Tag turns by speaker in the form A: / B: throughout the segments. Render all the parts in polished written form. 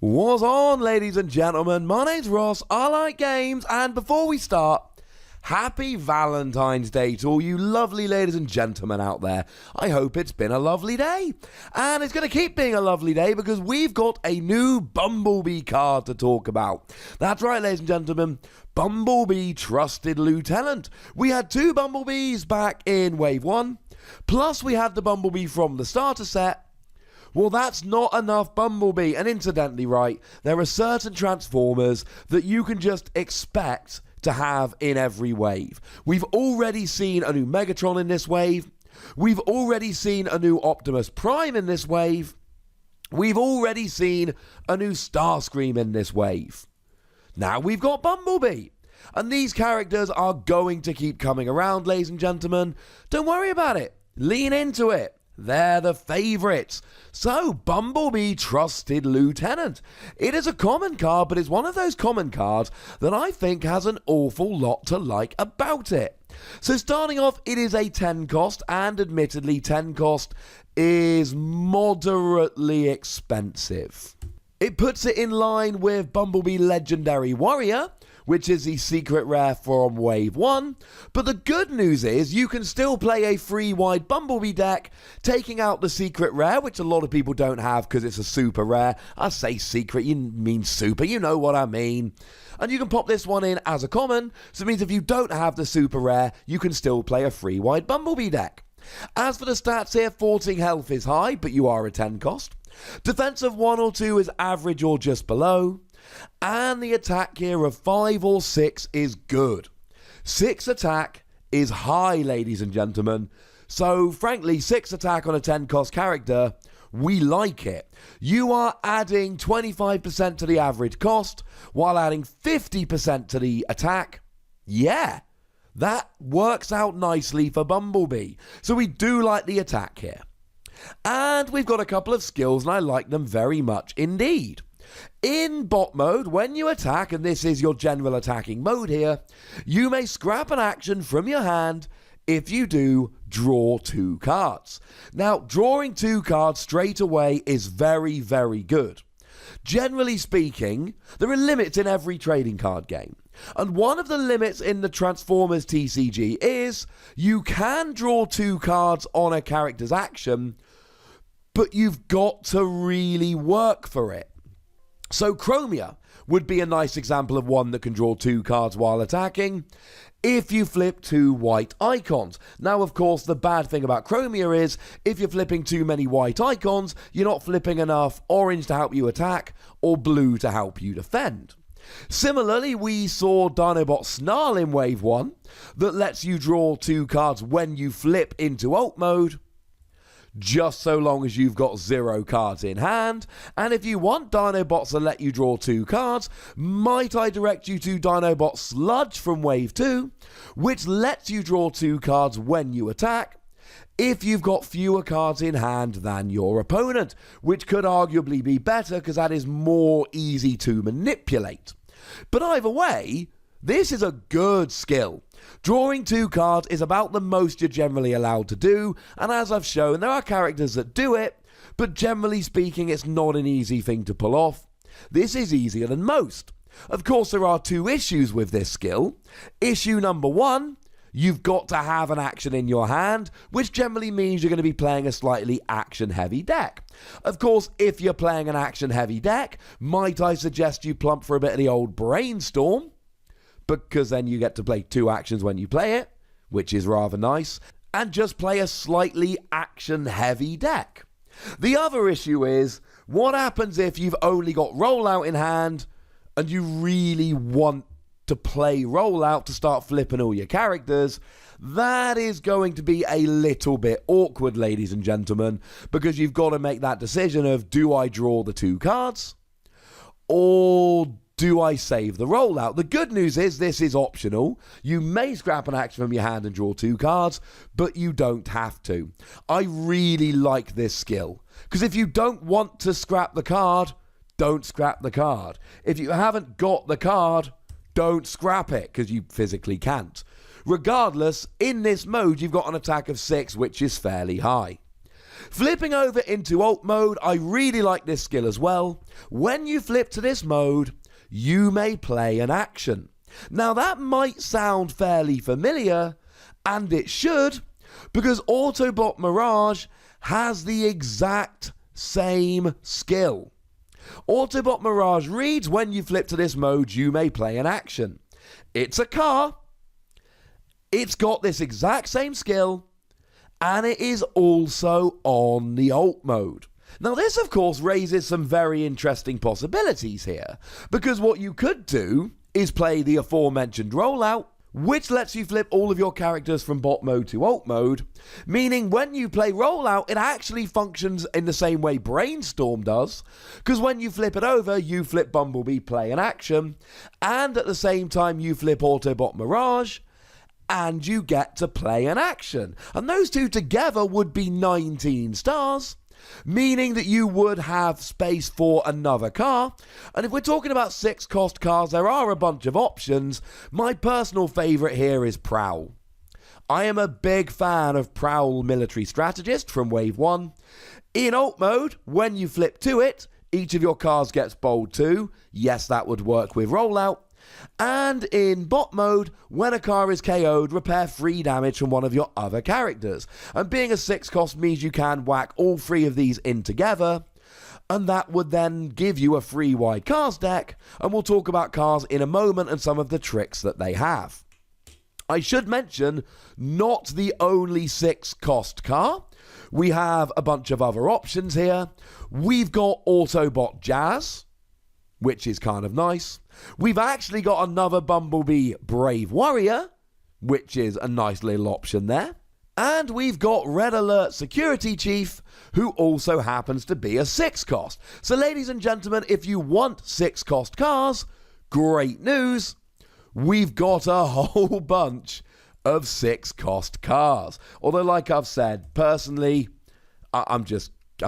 A: What's on, ladies and gentlemen? My name's Ross, I like games, and before we start, happy Valentine's Day to all you lovely ladies and gentlemen out there. I hope it's been a lovely day, and it's going to keep being a lovely day because we've got a new Bumblebee card to talk about. That's right, ladies and gentlemen, Bumblebee Trusted Lieutenant. We had two Bumblebees back in Wave 1, plus we had the Bumblebee from the starter set. Well, that's not enough Bumblebee, and incidentally, right, there are certain Transformers that you can just expect to have in every wave. We've already seen a new Megatron in this wave. We've already seen a new Optimus Prime in this wave. We've already seen a new Starscream in this wave. Now we've got Bumblebee. And these characters are going to keep coming around, ladies and gentlemen. Don't worry about it. Lean into it. They're the favourites. So, Bumblebee Trusted Lieutenant. It is a common card, but it's one of those common cards that I think has an awful lot to like about it. So starting off, it is a 10 cost, and admittedly 10 cost is moderately expensive. It puts it in line with Bumblebee Legendary Warrior, which is the secret rare from Wave 1. But the good news is you can still play a free wide Bumblebee deck, taking out the secret rare, which a lot of people don't have because it's a super rare. I say secret, you mean super, you know what I mean. And you can pop this one in as a common, so it means if you don't have the super rare, you can still play a free wide Bumblebee deck. As for the stats here, 14 health is high, but you are a 10 cost. Defense of 1 or 2 is average or just below. And the attack here of 5 or 6 is good. 6 attack is high, ladies and gentlemen. So, frankly, 6 attack on a 10 cost character, we like it. You are adding 25% to the average cost, while adding 50% to the attack. Yeah, that works out nicely for Bumblebee. So we do like the attack here. And we've got a couple of skills, and I like them very much indeed. In bot mode, when you attack, and this is your general attacking mode here, you may scrap an action from your hand. If you do, draw 2 cards. Now, drawing 2 cards straight away is very, very good. Generally speaking, there are limits in every trading card game. And one of the limits in the Transformers TCG is you can draw 2 cards on a character's action, but you've got to really work for it. So Chromia would be a nice example of one that can draw 2 cards while attacking if you flip 2 white icons. Now, of course, the bad thing about Chromia is if you're flipping too many white icons, you're not flipping enough orange to help you attack or blue to help you defend. Similarly, we saw Dinobot Snarl in Wave 1 that lets you draw 2 cards when you flip into ult mode, just so long as you've got 0 cards in hand. And if you want Dinobots to let you draw 2 cards, might I direct you to Dinobot Sludge from Wave 2, which lets you draw 2 cards when you attack, if you've got fewer cards in hand than your opponent, which could arguably be better because that is more easy to manipulate. But either way, this is a good skill. Drawing 2 cards is about the most you're generally allowed to do, and as I've shown, there are characters that do it, but generally speaking, it's not an easy thing to pull off. This is easier than most. Of course, there are 2 issues with this skill. Issue number 1, you've got to have an action in your hand, which generally means you're going to be playing a slightly action-heavy deck. Of course, if you're playing an action-heavy deck, might I suggest you plump for a bit of the old Brainstorm, because then you get to play 2 actions when you play it, which is rather nice, and just play a slightly action-heavy deck. The other issue is, what happens if you've only got Rollout in hand, and you really want to play Rollout to start flipping all your characters? That is going to be a little bit awkward, ladies and gentlemen, because you've got to make that decision of, do I draw the 2 cards, or do I save the Rollout? The good news is this is optional. You may scrap an action from your hand and draw 2 cards, but you don't have to. I really like this skill, because if you don't want to scrap the card, don't scrap the card. If you haven't got the card, don't scrap it, because you physically can't. Regardless, in this mode, you've got an attack of 6, which is fairly high. Flipping over into alt mode, I really like this skill as well. When you flip to this mode, you may play an action. Now that might sound fairly familiar, and it should, because Autobot Mirage has the exact same skill. Autobot Mirage reads, when you flip to this mode, you may play an action. It's a car, it's got this exact same skill, and it is also on the alt mode. Now this of course raises some very interesting possibilities here, because what you could do is play the aforementioned rollout, which lets you flip all of your characters from bot mode to alt mode, meaning when you play rollout, it actually functions in the same way Brainstorm does, because when you flip it over, you flip Bumblebee play an action, and at the same time you flip Autobot Mirage, and you get to play an action. And those two together would be 19 stars, meaning that you would have space for another car. And if we're talking about 6-cost cars, there are a bunch of options. My personal favourite here is Prowl. I am a big fan of Prowl Military Strategist from Wave 1. In alt mode, when you flip to it, each of your cars gets bold 2. Yes, that would work with rollout. And in bot mode, when a car is KO'd, repair 3 damage from one of your other characters. And being a 6-cost means you can whack all 3 of these in together, and that would then give you a free wide cars deck, and we'll talk about cars in a moment and some of the tricks that they have. I should mention, not the only 6-cost car. We have a bunch of other options here. We've got Autobot Jazz, which is kind of nice. We've actually got another Bumblebee Brave Warrior, which is a nice little option there. And we've got Red Alert Security Chief, who also happens to be a 6-cost. So ladies and gentlemen, if you want 6-cost cars, great news. We've got a whole bunch of 6-cost cars. Although like I've said, personally, I'm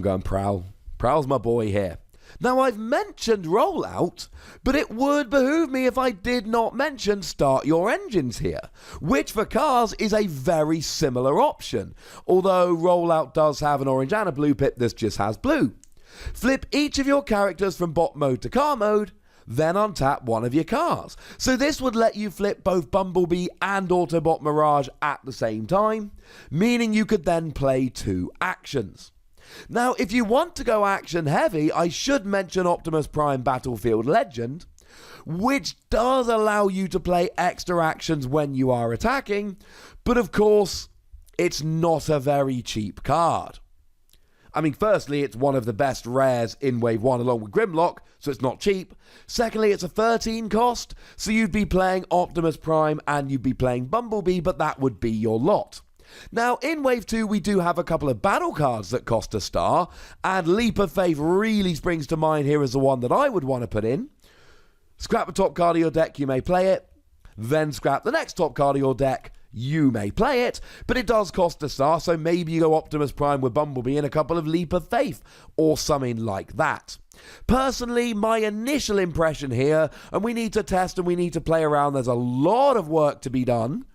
A: going Prowl. Prowl's my boy here. Now, I've mentioned rollout, but it would behoove me if I did not mention start your engines here, which for cars is a very similar option, although rollout does have an orange and a blue pip, this just has blue. Flip each of your characters from bot mode to car mode, then untap one of your cars. So this would let you flip both Bumblebee and Autobot Mirage at the same time, meaning you could then play 2 actions. Now, if you want to go action heavy, I should mention Optimus Prime Battlefield Legend, which does allow you to play extra actions when you are attacking, but of course, it's not a very cheap card. I mean, firstly, it's one of the best rares in Wave 1 along with Grimlock, so it's not cheap. Secondly, it's a 13 cost, so you'd be playing Optimus Prime and you'd be playing Bumblebee, but that would be your lot. Now, in Wave 2, we do have a couple of battle cards that cost a star, and Leap of Faith really springs to mind here as the one that I would want to put in. Scrap the top card of your deck, you may play it. Then scrap the next top card of your deck, you may play it, but it does cost a star, so maybe you go Optimus Prime with Bumblebee and a couple of Leap of Faith, or something like that. Personally, my initial impression here, and we need to test and we need to play around, there's a lot of work to be done,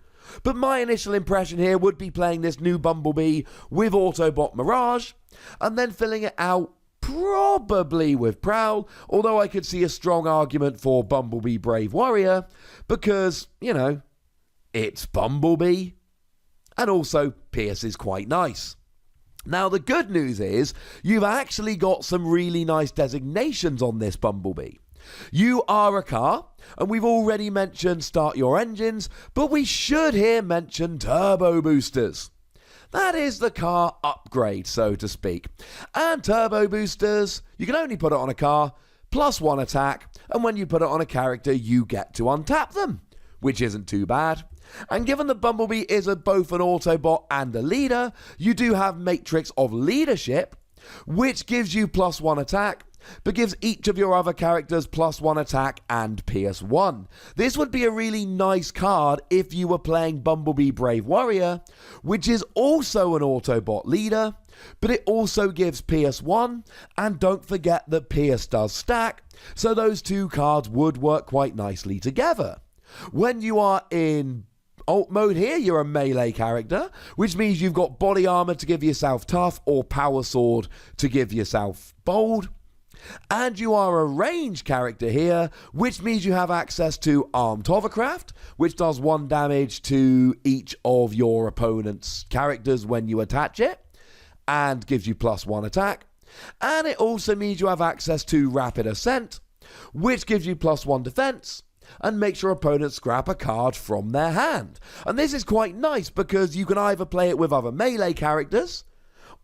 A: but my initial impression here would be playing this new Bumblebee with Autobot Mirage, and then filling it out probably with Prowl, although I could see a strong argument for Bumblebee Brave Warrior, because, you know, it's Bumblebee, and also Pierce is quite nice. Now, the good news is, you've actually got some really nice designations on this Bumblebee. You are a car, and we've already mentioned start your engines, but we should here mention turbo boosters. That is the car upgrade, so to speak. And turbo boosters, you can only put it on a car, +1 attack, and when you put it on a character, you get to untap them, which isn't too bad. And given that Bumblebee is both an Autobot and a leader, you do have Matrix of Leadership, which gives you +1 attack, but gives each of your other characters +1 attack and Pierce 1. This would be a really nice card if you were playing Bumblebee Brave Warrior, which is also an Autobot leader, but it also gives Pierce 1, and don't forget that Pierce does stack, so those two cards would work quite nicely together. When you are in alt mode here, you're a melee character, which means you've got body armor to give yourself tough or power sword to give yourself bold. And you are a ranged character here, which means you have access to armed hovercraft, which does 1 damage to each of your opponent's characters when you attach it, and gives you +1 attack. And it also means you have access to rapid ascent, which gives you +1 defense, and makes your opponent scrap a card from their hand. And this is quite nice because you can either play it with other melee characters,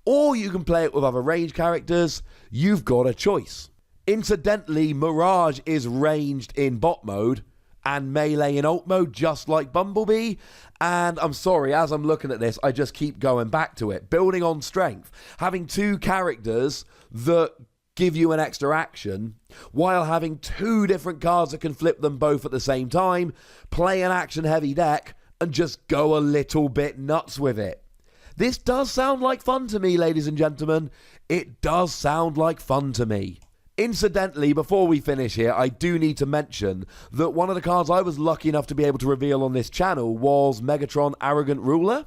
A: or you can play it with other ranged characters. You've got a choice. Incidentally, Mirage is ranged in bot mode and melee in alt mode, just like Bumblebee. And I'm sorry, as I'm looking at this, I just keep going back to it. Building on strength, having 2 characters that give you an extra action, while having 2 different cards that can flip them both at the same time, play an action-heavy deck, and just go a little bit nuts with it. This does sound like fun to me, ladies and gentlemen. It does sound like fun to me. Incidentally, before we finish here, I do need to mention that one of the cards I was lucky enough to be able to reveal on this channel was Megatron Arrogant Ruler,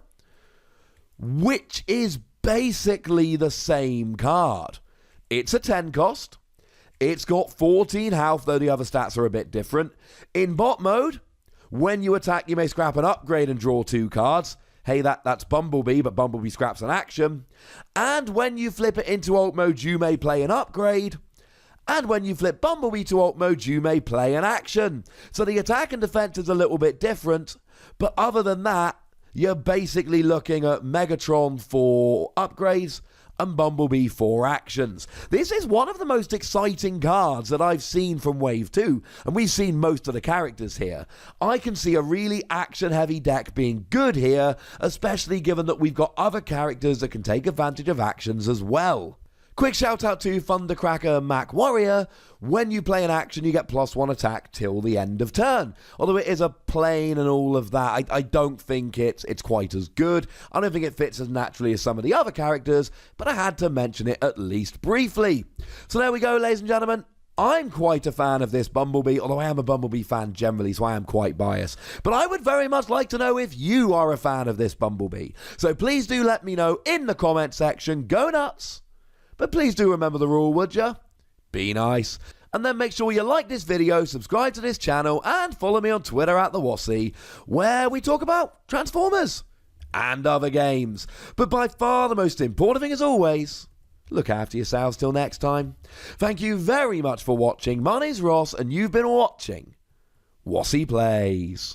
A: which is basically the same card. It's a 10 cost. It's got 14 health, though the other stats are a bit different. In bot mode, when you attack, you may scrap an upgrade and draw 2 cards. Hey, that's Bumblebee, but Bumblebee scraps an action. And when you flip it into alt mode, you may play an upgrade. And when you flip Bumblebee to alt mode, you may play an action. So the attack and defense is a little bit different. But other than that, you're basically looking at Megatron for upgrades and Bumblebee for actions. This is one of the most exciting cards that I've seen from Wave 2, and we've seen most of the characters here. I can see a really action-heavy deck being good here, especially given that we've got other characters that can take advantage of actions as well. Quick shout out to Thundercracker Mac Warrior. When you play an action, you get +1 attack till the end of turn. Although it is a plane and all of that, I don't think it's quite as good. I don't think it fits as naturally as some of the other characters, but I had to mention it at least briefly. So there we go, ladies and gentlemen. I'm quite a fan of this Bumblebee, although I am a Bumblebee fan generally, so I am quite biased. But I would very much like to know if you are a fan of this Bumblebee. So please do let me know in the comment section. Go nuts! But please do remember the rule, would ya? Be nice. And then make sure you like this video, subscribe to this channel, and follow me on Twitter at the Wossy, where we talk about Transformers and other games. But by far the most important thing as always, look after yourselves till next time. Thank you very much for watching. My name's Ross, and you've been watching Wossy Plays.